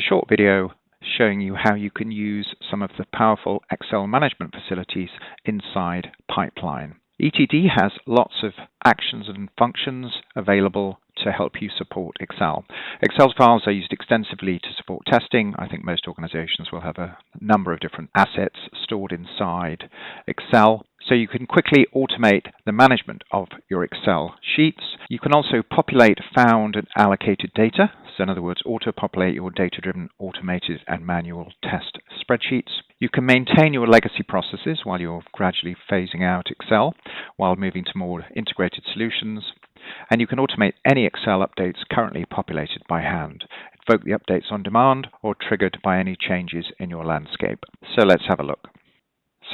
short video showing you how you can use some of the powerful Excel management facilities inside Pipeline. ETD has lots of actions and functions available to help you support Excel. Excel's files are used extensively to support testing. I think most organizations will have a number of different assets stored inside Excel. So you can quickly automate the management of your Excel sheets. You can also populate found and allocated data. So in other words, auto-populate your data-driven, automated and manual test spreadsheets. You can maintain your legacy processes while you're gradually phasing out Excel, while moving to more integrated solutions. And you can automate any Excel updates currently populated by hand, invoke the updates on demand, or triggered by any changes in your landscape. So let's have a look.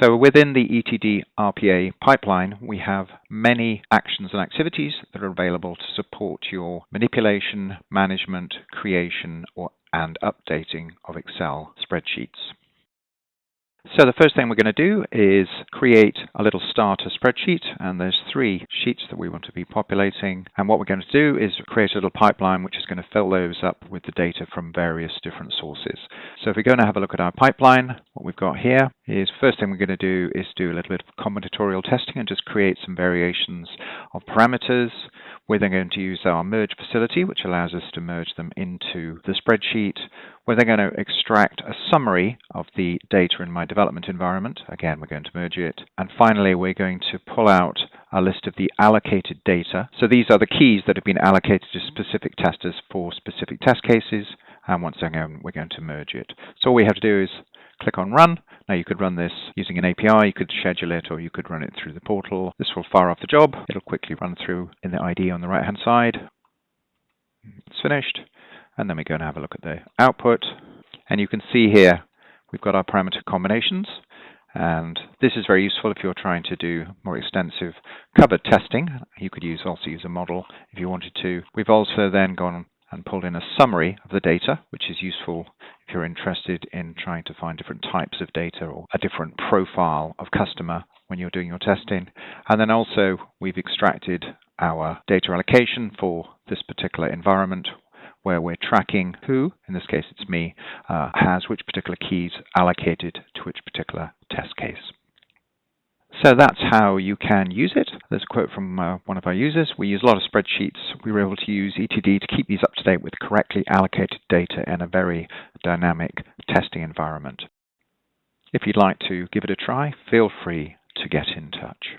So within the ETD RPA pipeline, we have many actions and activities that are available to support your manipulation, management, creation, and updating of Excel spreadsheets. So the first thing we're going to do is create a little starter spreadsheet, and there's 3 sheets that we want to be populating. And what we're going to do is create a little pipeline which is going to fill those up with the data from various different sources. So if we're going to have a look at our pipeline, what we've got here is first thing we're going to do is do a little bit of combinatorial testing and just create some variations of parameters. We're then going to use our merge facility, which allows us to merge them into the spreadsheet. We're then going to extract a summary of the data in my development environment. Again, we're going to merge it. And finally, we're going to pull out a list of the allocated data. So these are the keys that have been allocated to specific testers for specific test cases. And once again, we're going to merge it. So all we have to do is click on Run. Now you could run this using an API, you could schedule it, or you could run it through the portal. This will fire off the job. It'll quickly run through in the ID on the right-hand side. It's finished. And then we're going to have a look at the output. And you can see here, we've got our parameter combinations. And this is very useful if you're trying to do more extensive covered testing. You could also use a model if you wanted to. We've also then gone and pulled in a summary of the data, which is useful if you're interested in trying to find different types of data or a different profile of customer when you're doing your testing. And then also we've extracted our data allocation for this particular environment, where we're tracking who, in this case it's me, has which particular keys allocated to which particular test case. So that's how you can use it. There's a quote from one of our users. We use a lot of spreadsheets. We were able to use ETD to keep these up to date with correctly allocated data in a very dynamic testing environment. If you'd like to give it a try, feel free to get in touch.